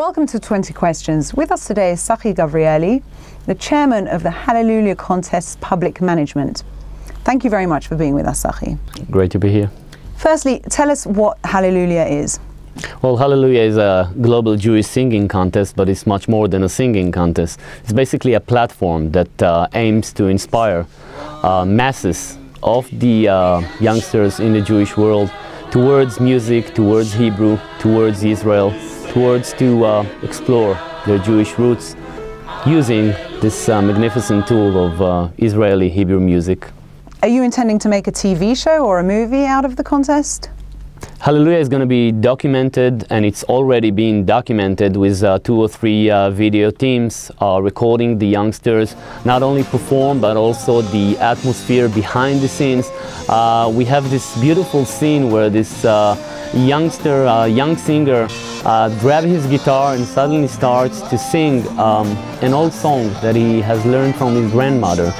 Welcome to 20 Questions. With us today is Tzachi Gavrieli, the chairman of the Hallelujah Contest's Public Management. Thank you very much for being with us, Tzachi. Great to be here. Firstly, tell us what Hallelujah is. Well, Hallelujah is a global Jewish singing contest, but it's much more than a singing contest. It's basically a platform that aims to inspire masses of the youngsters in the Jewish world towards music, towards Hebrew, towards Israel, towards to explore their Jewish roots using this magnificent tool of Israeli Hebrew music. Are you intending to make a TV show or a movie out of the contest? Hallelujah is going to be documented, and it's already being documented with 2 or 3 video teams recording the youngsters not only perform but also the atmosphere behind the scenes. We have this beautiful scene where this young singer grabs his guitar and suddenly starts to sing an old song that he has learned from his grandmother.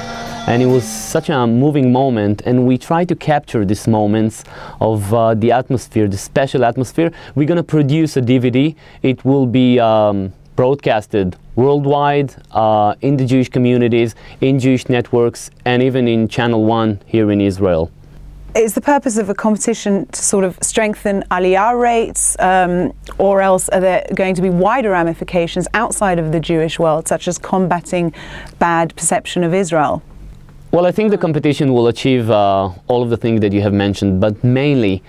And it was such a moving moment, and we try to capture these moments of the atmosphere, the special atmosphere. We're going to produce a DVD. It will be broadcasted worldwide in the Jewish communities, in Jewish networks, and even in Channel 1 here in Israel. Is the purpose of a competition to sort of strengthen aliyah rates, or else are there going to be wider ramifications outside of the Jewish world, such as combating bad perception of Israel? Well, I think the competition will achieve all of the things that you have mentioned, but mainly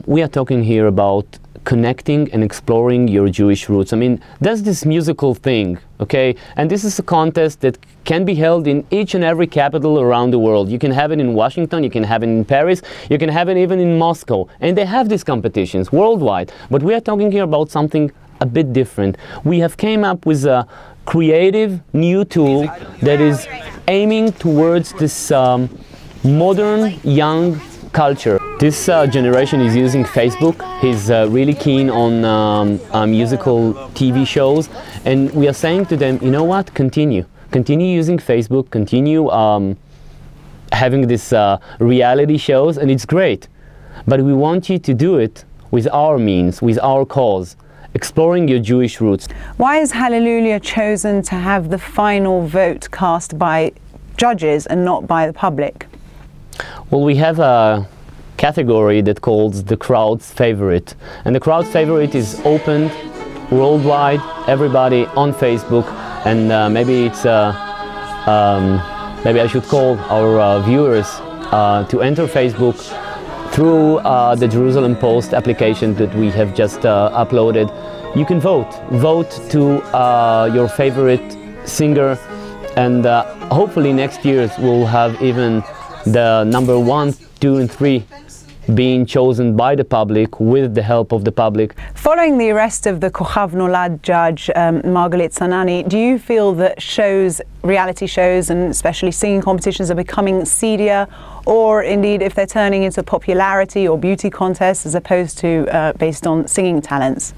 we are talking here about connecting and exploring your Jewish roots. I mean, that's this musical thing, okay? And this is a contest that can be held in each and every capital around the world. You can have it in Washington, you can have it in Paris, you can have it even in Moscow. And they have these competitions worldwide. But we are talking here about something a bit different. We have came up with a creative new tool that is aiming towards this modern young culture. This generation is using Facebook. He's really keen on musical TV shows, and we are saying to them, you know what, continue using Facebook, continue having this reality shows, and it's great, but we want you to do it with our means, with our cause, exploring your Jewish roots. Why is Hallelujah chosen to have the final vote cast by judges and not by the public? Well, we have a category that calls the crowd's favorite, and the crowd's favorite is opened worldwide, everybody on Facebook, and maybe it's maybe I should call our viewers to enter Facebook through the Jerusalem Post application that we have just uploaded. You can vote to your favorite singer, and hopefully next year we'll have even the number 1, 2 and 3 being chosen by the public with the help of the public. Following the arrest of the Kochav Nolad judge Margalit Sanani, do you feel that reality shows and especially singing competitions are becoming seedier, or indeed if they're turning into popularity or beauty contests as opposed to based on singing talents?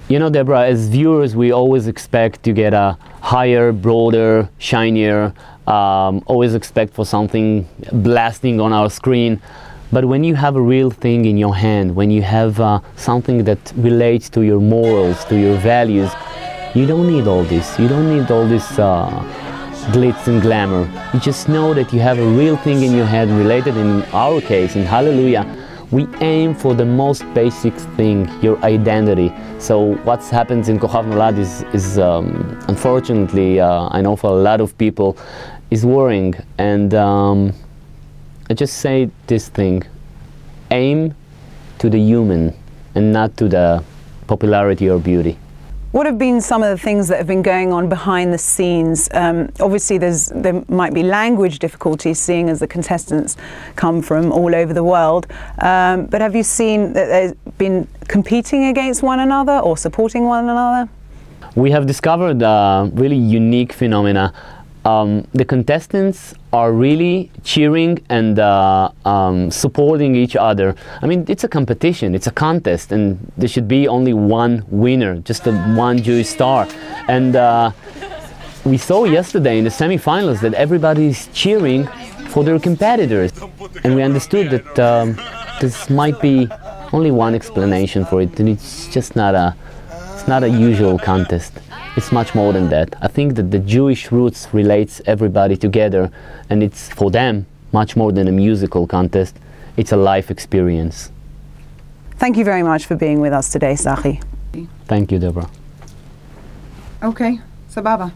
You know, Deborah, as viewers we always expect to get a higher, broader, shinier, always expect for something blasting on our screen. But when you have a real thing in your hand, when you have something that relates to your morals, to your values, you don't need all this. You don't need all this glitz and glamour. You just know that you have a real thing in your head related. In our case, in Hallelujah, we aim for the most basic thing, your identity. So what happens in Kochav Nolad is unfortunately, I know for a lot of people, is worrying. And I just say this thing: aim to the human and not to the popularity or beauty. What have been some of the things that have been going on behind the scenes? Obviously there might be language difficulties, seeing as the contestants come from all over the world, but have you seen that they've been competing against one another or supporting one another? We have discovered a really unique phenomena. The contestants are really cheering and supporting each other. I mean, it's a competition, it's a contest, and there should be only one winner, just one Jewish star. And we saw yesterday in the semi-finals that everybody is cheering for their competitors, and we understood that this might be only one explanation for it, and it's not a usual contest. It's much more than that. I think that the Jewish roots relates everybody together, and it's for them much more than a musical contest. It's a life experience. Thank you very much for being with us today, Tzachi. Thank you, Deborah. Okay, sababa.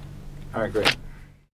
All right, great.